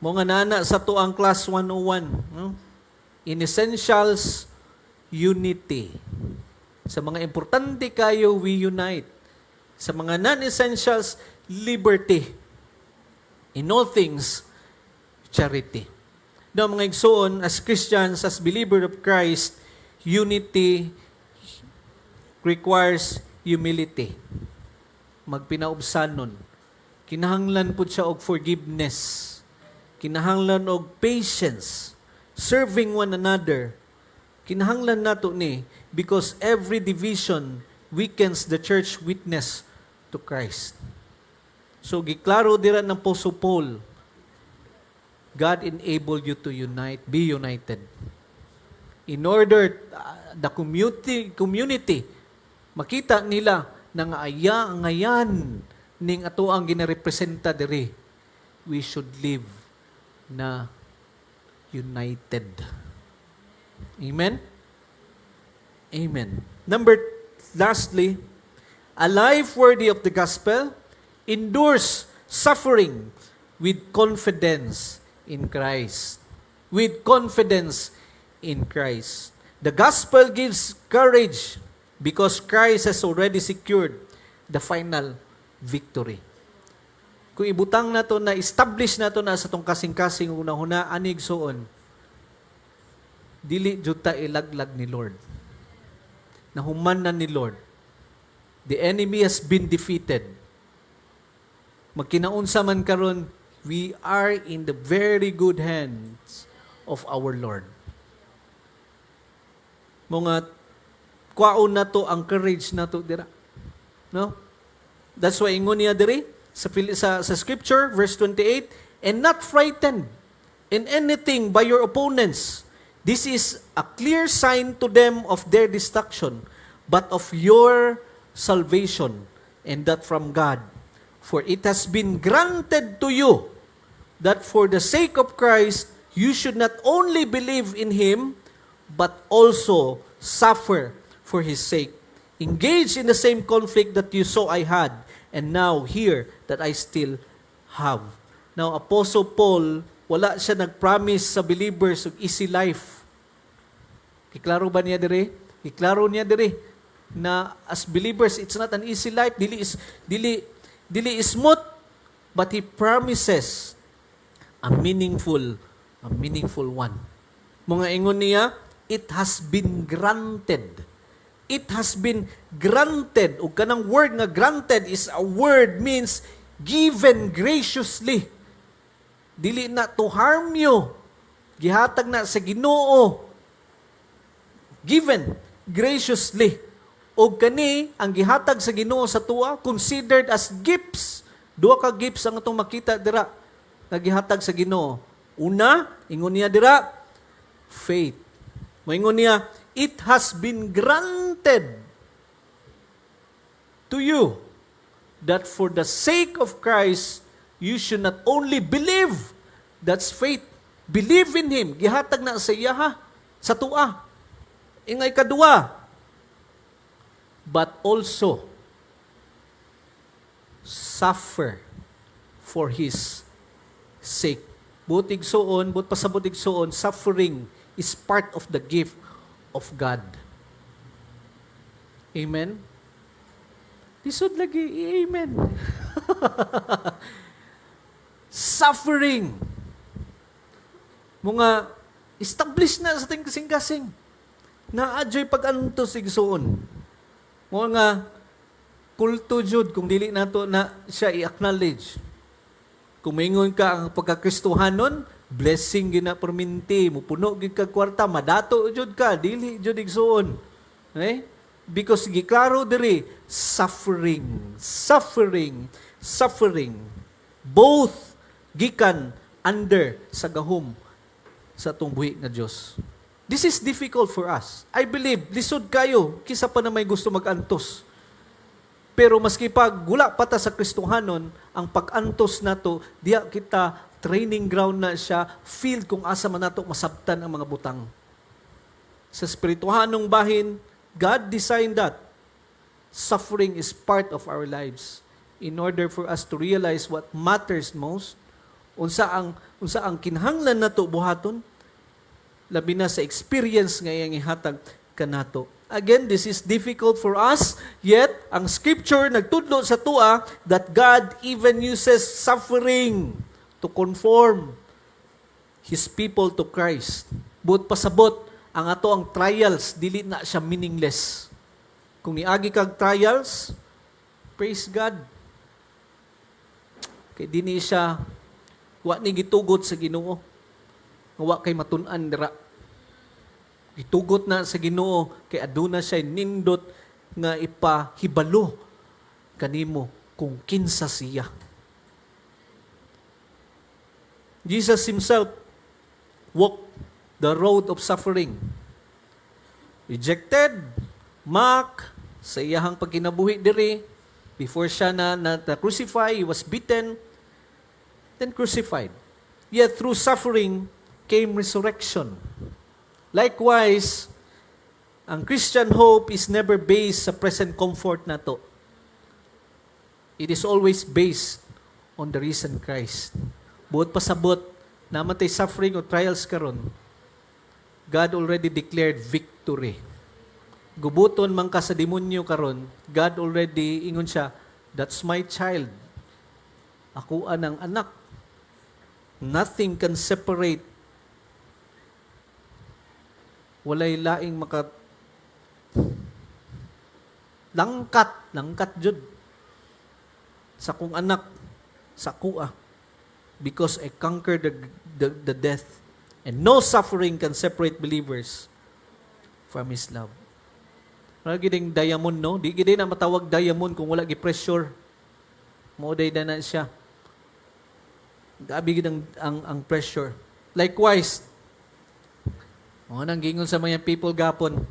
Mga nana sa to ang class 101. No? In essentials, unity. Sa mga importante kayo, we unite. Sa mga non-essentials, liberty. In all things, charity. Now, mga igsoon, as Christians, as believers of Christ, unity requires humility. Magpinaubsanon. Kinahanglan po siya og forgiveness. Kinahanglan og patience. Serving one another. Kinahanglan nato ni because every division weakens the church witness to Christ. So, giklaro dira ng Apostle Paul, God enabled you to unite, be united. In order, the community, makita nila na ngayan ning ato ang ginarepresenta diri, we should live na united. Amen? Amen. Lastly, a life worthy of the gospel endures suffering with confidence in Christ. With confidence in Christ. The gospel gives courage because Christ has already secured the final victory. Kung ibutang na to na establish na to na sa tong kasing-kasing una-una anig soon, dili jud ta ilaglag ni Lord. Nahuman na ni Lord. The enemy has been defeated. Magkinaunsa man karon, we are in the very good hands of our Lord. Mga kwaon na to ang courage na to dira. No? That's why ingon niya diri sa scripture verse 28, and not frightened in anything by your opponents. This is a clear sign to them of their destruction, but of your salvation, and that from God. For it has been granted to you that for the sake of Christ, you should not only believe in Him, but also suffer for His sake. Engage in the same conflict that you saw I had, and now hear that I still have. Now, Apostle Paul, wala siya nag-promise sa believers of easy life. Kiklaro ba niya diri? Kiklaro niya diri na as believers, it's not an easy life. Dili is smooth, but He promises a meaningful one. Mga ingon niya, it has been granted. It has been granted. O kanang word nga granted is a word means given graciously. Dili na to harm you. Gihatag na sa Ginoo. Given graciously. O kani ang gihatag sa Ginoo sa tuwa considered as gifts. Duha ka gifts ang atong makita dira nga gihatag sa Ginoo. Una, ingon niya dira, faith. Moingon niya, it has been granted to you that for the sake of Christ, you should not only believe, that's faith, believe in Him, gihatag na sa iya ha, sa tuwa. Ingay kadua, but also suffer for His sake. Butig soon, but pasabutig soon, suffering is part of the gift of God. Amen? Lisod lagi, amen. Suffering. Mga Establish na sa ating kasing-kasing. Naadyo'y pag-antos igsuon. Mo nga, kulto jud kung dili nato na siya i-acknowledge. Kung maingon ka ang pagkakristohanon, blessing gina perminti, mupuno gid ka kwarta, madato jud ka, dili jud igsuon. Okay? Because giklaro diri, suffering. Both gikan under sa gahom sa atong buhi nga Dios. This is difficult for us. I believe, lisod kayo, kisa pa na may gusto mag-antos. Pero maski pag gula pa ta sa Kristohanon, ang pag-antos nato, diya kita training ground na siya, field kung asa man nato masabtan ang mga butang. Sa spirituhanong bahin, God designed that. Suffering is part of our lives in order for us to realize what matters most. Unsa ang kinahanglan nato buhaton, labi na sa experience nga iyang ihatag kanato. Again, this is difficult for us, yet ang scripture nagtudlo sa tua that God even uses suffering to conform His people to Christ. But pasabot, ang ato ang trials, dili na siya meaningless. Kung niagi kag trials, praise God. Kay dini siya, wa ni gitugot sa Ginoo. Wa kay matun-an dira. Gitugot na sa Ginoo kay aduna siya nindot nga ipahibalo kanimo kung kinsa siya. Jesus himself walked the road of suffering. Rejected, mocked sa iyahang pagkinabuhi diri, before siya na crucify, he was beaten, then crucified. Yet through suffering came resurrection. Likewise, ang Christian hope is never based sa present comfort nato. It is always based on the risen Christ. Buot pasabot, namatay suffering o trials karon, God already declared victory. Gubuton man ka sa demonyo karon, God already ingon siya, that's my child. Ako anang anak. Nothing can separate. Walay laing langkat jud sa kong anak, sa kuha. Because I conquered the death. And no suffering can separate believers from His love. Wala giding diamond, no? Di gidi na matawag diamond kung wala gi-pressure. Moday na siya. Gabi gid ang pressure. Likewise, mga nang gingon sa mga people gapon,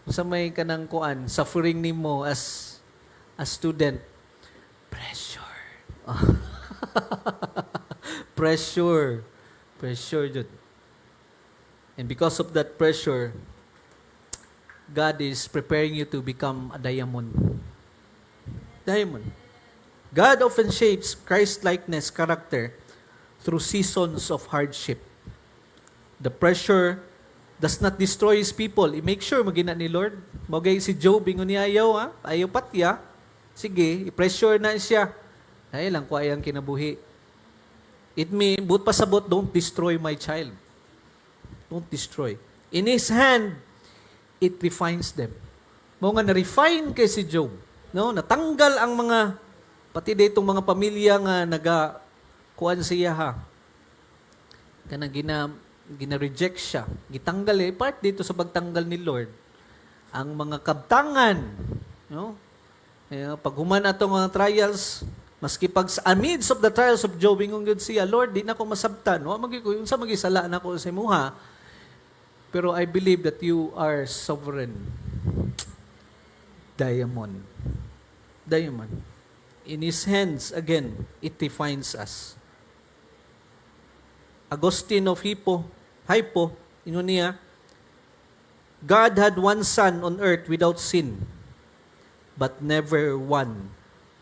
sa may kanang kuan, suffering nimo as a student, pressure. Pressure jud. And because of that pressure, God is preparing you to become a diamond. Diamond. God often shapes Christ-likeness character through seasons of hardship. The pressure does not destroy His people. I-make sure magina ni Lord. Magay si Job, ingon niya ayaw, ayaw patya. Sige, i-pressure na siya. Ay lang ko ayang kinabuhi. It means, but pasabot, don't destroy my child. Don't destroy. In His hand, it refines them. Mo nga na-refine kay si Job. No? Natanggal ang mga, pati ditong mga pamilya nga kuan siya ha. Kanang gina-reject siya. Gitanggal part dito sa pagtanggal ni Lord. Ang mga kabtangan, no? Pag human atong mga trials, maski pag amidst of the trials of Job, ingon gud siya, Lord, di na ko masabtan. Wa magikuy unsa magisala na ko sa imuha. Pero I believe that you are sovereign. Diamond. In His hands, again, it defines us. Agustin of Hippo, ingon niya, God had one son on earth without sin, but never one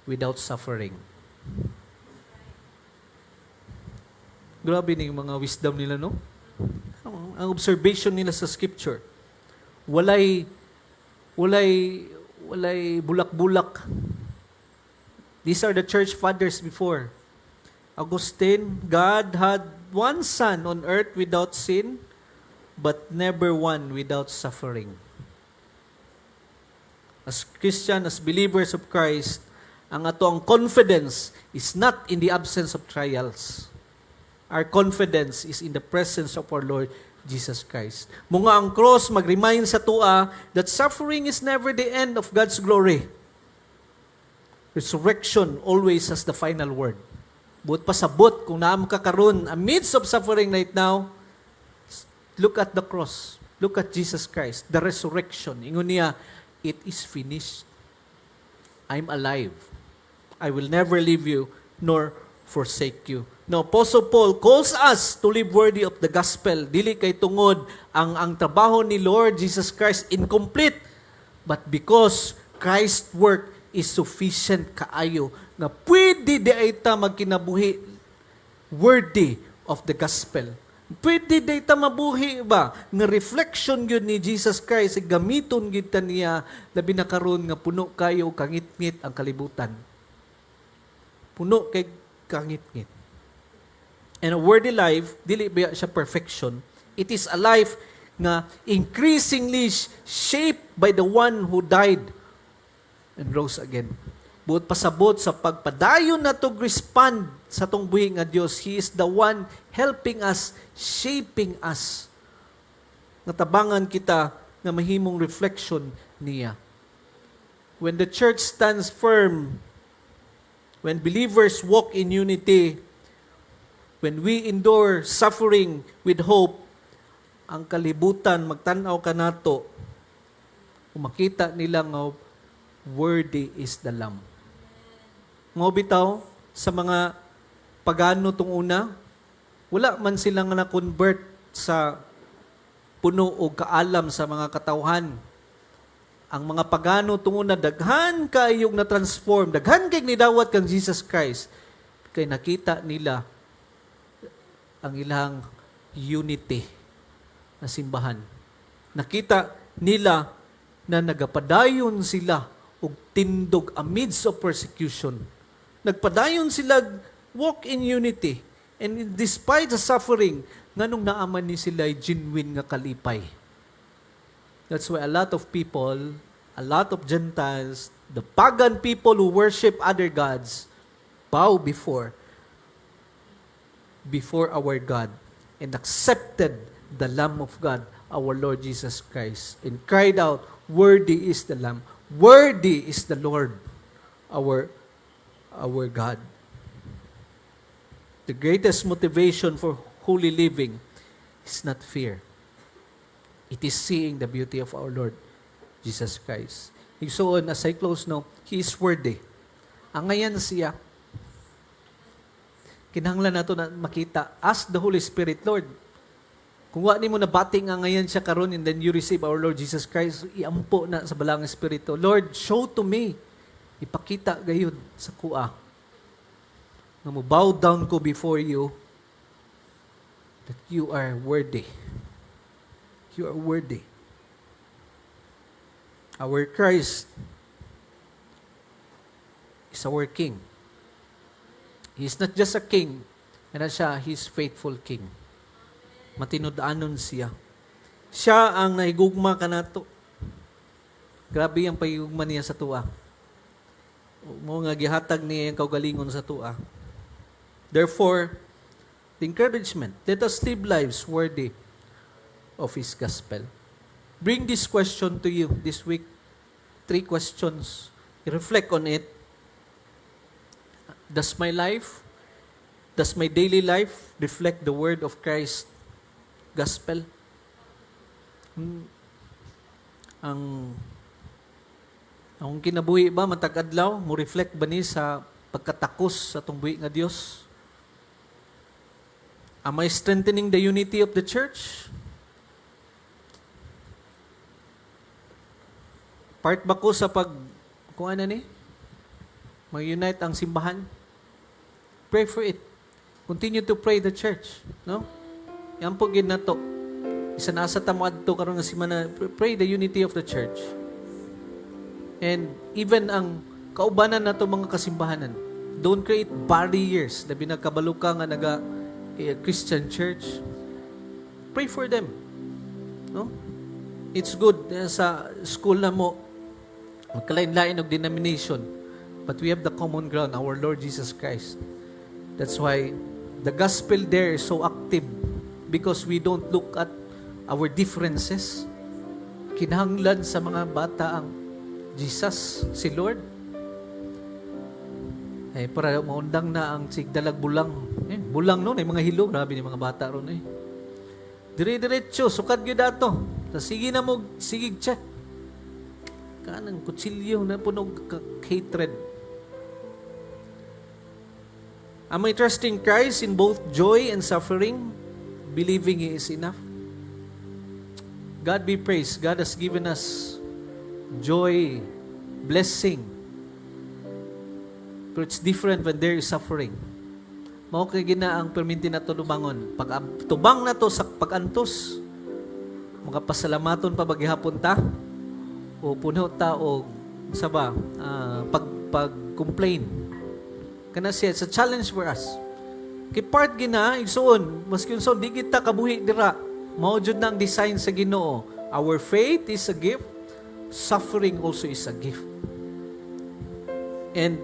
without suffering. Grabe na yung mga wisdom nila, no? Ang observation nila sa scripture. Walay bulak-bulak. These are the church fathers before. Augustine, God had one son on earth without sin, but never one without suffering. As Christian, as believers of Christ, ang atong confidence is not in the absence of trials. Our confidence is in the presence of our Lord Jesus Christ. Munga ang cross mag-remind sa tua that suffering is never the end of God's glory. Resurrection always has the final word. Buot pasabot kung naam ka karon amidst of suffering right now, look at the cross. Look at Jesus Christ, the resurrection. Ingon niya, it is finished. I'm alive. I will never leave you nor forsake you. No, Apostle Paul calls us to live worthy of the gospel. Dili kay tungod ang trabaho ni Lord Jesus Christ incomplete, but because Christ's work is sufficient kaayo nga pwede di ay ta magkinabuhi worthy of the gospel. Pwede di ta mabuhi ba nga reflection gyud ni Jesus Christ gamiton gyud ta niya labi na karon nga puno kayo kangit-ngit ang kalibutan. Puno kay kangit-ngit. And a worthy life, dili ba siya perfection. It is a life nga increasingly shaped by the one who died and rose again. Buot pasabot sa pagpadayon na to respond sa tong buhi nga Dios, He is the one helping us, shaping us. Natabangan kita na mahimong reflection niya. When the church stands firm, when believers walk in unity, when we endure suffering with hope, ang kalibutan, magtanaw ka nato, kung makita nila nga, worthy is the Lamb. Mga bitaw, sa mga pagano tong una, wala man silang na-convert sa puno o kaalam sa mga katawhan. Ang mga pagano tong una, daghan kayong na-transform, daghan kayong nidawat kang Jesus Christ, kay nakita nila ang ilang unity na simbahan. Nakita nila na nagapadayon sila og tindog amidst of persecution. Nagpadayon sila walk in unity. And despite the suffering, nganong naaman ni sila genuine nga kalipay. That's why a lot of people, a lot of Gentiles, the pagan people who worship other gods, bow before our God and accepted the Lamb of God, our Lord Jesus Christ, and cried out, "Worthy is the Lamb, worthy is the Lord, our God." The greatest motivation for holy living is not fear. It is seeing the beauty of our Lord Jesus Christ. So on, as I close now, He is worthy. Ang ngayon siya, kinahanglan nato na makita, ask the Holy Spirit, Lord, kung wa nimo nabating nga ngayon siya karon and then you receive our Lord Jesus Christ, iampo na sa balang Espiritu. Lord, show to me. Ipakita gayud sa kuha. Nga mo bow down ko before you that you are worthy. You are worthy. Our Christ is our King. He is not just a king, pero siya, He is faithful king. Matinud-anon siya. Siya ang nahigugma kanato. Grabe ang pahigugma niya sa tua. Mo nga gihatag niya ang kaugalingon sa tua. Therefore, the encouragement, let us live lives worthy of His gospel. Bring this question to you this week. 3 questions. Reflect on it. Does my daily life reflect the word of Christ gospel? Ang kinabuhi ba matag adlaw mo reflect ba ni sa pagkatakos sa atong buhi nga Dios? Am I strengthening the unity of the church? Part ba ko sa kung ano ni? Mag-unite ang simbahan? Pray for it. Continue to pray the church. No? Yan po gid nato. Isa nasa tamad to karon nga semana, pray the unity of the church. And even ang kaubanan nato mga kasimbahanan, don't create barriers. Labi na kabalo ka nga Christian church. Pray for them. No? It's good sa school na mo, magkalain-lain og denomination, but we have the common ground, our Lord Jesus Christ. That's why the gospel there is so active, because we don't look at our differences. Kinahanglan sa mga bata ang Jesus, si Lord. Ay, para maundang na ang sigdalag bulang. Bulang no, ay mga hilo. Grabe ni mga bata ron eh. Dire-diretso, sukad yun dato. Sige na mo, sigig chat. Kanang kutsilyo na punog hatred. Am I trusting Christ in both joy and suffering? Believing He is enough? God be praised. God has given us joy, blessing. But it's different when there is suffering. Mao kay gina ang perminti na to lumangon. Pag tubang na to sa pagantos, makapasalamaton pa baghihapon ta o puno ta o saba pag-complain. Kana siya, it's a challenge for us. Kay part gina igsoon, maski unsa di kita kabuhi dira, mao jud na ang design sa Ginoo. Our faith is a gift, suffering also is a gift. And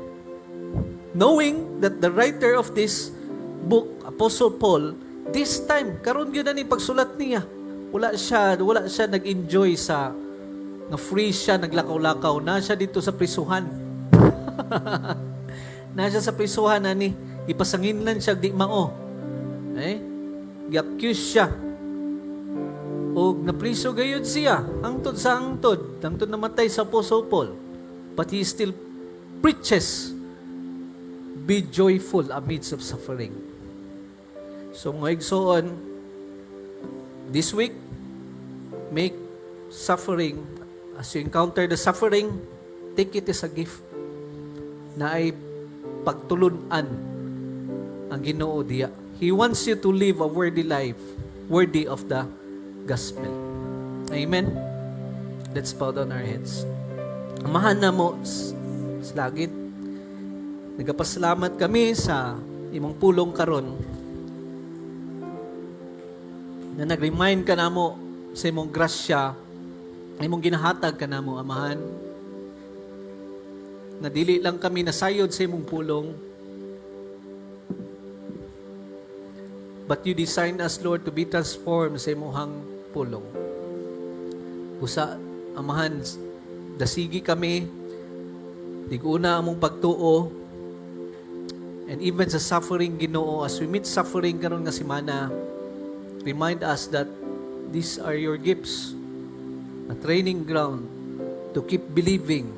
knowing that the writer of this book, Apostle Paul, this time, karon gyud na ni pagsulat niya. Wala siya nag-enjoy sa na free siya, naglakaw-lakaw. Na siya dito sa prisuhan. Na siya sa prisuhan na ni, ipasangin lang siya, di mao. I-accuse siya. O napriso gayud siya, hangtod sa hangtod namatay sa Apostle Paul. But he still preaches, be joyful amidst of suffering. So mga igsoon, this week, make suffering, as you encounter the suffering, take it as a gift na ay pagtulunan ang Ginoo diya. He wants you to live a worthy life, worthy of the gospel. Amen? Let's bow down our heads. Amahan na mo sa langit. Nagapasalamat kami sa imong pulong karon na nag-remind ka namo sa imong grasya, imong ginahatag ka namo, Amahan, na dili lang kami nasayod sa imong pulong, but you designed us, Lord, to be transformed sa imong pulong. Busa, Amahan, dasigi kami, diguna among pagtuo, and even sa suffering, Ginoo, as we meet suffering karon nga semana, remind us that these are your gifts, a training ground to keep believing,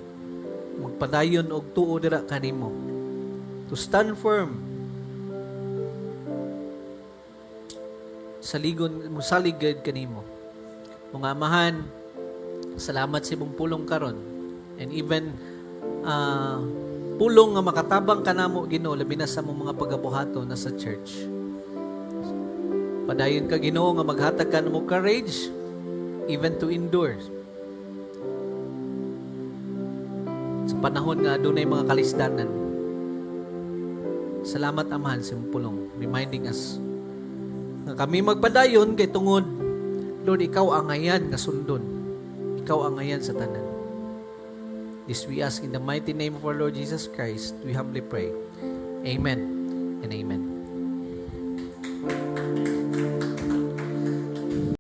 magpadayon og tuo dira kanimo, to stand firm sa saligid kanimo. Mga Amahan, salamat sa imong pulong karon, and even pulong nga makatabang kanamo, Ginoo, labi na sa mong mga pagabuhaton na sa church. Padayon ka, Ginoo, nga maghatag ka mo courage even to endure sa panahon nga dunay mga kalisdanan. Salamat, Amahan, sa imong pulong, reminding us nga kami magpadayon kay tungod, Lord, ikaw ang ngayan nga sundon, ikaw ang ngayan sa tanan. This we ask in the mighty name of our Lord Jesus Christ. We humbly pray. Amen and amen.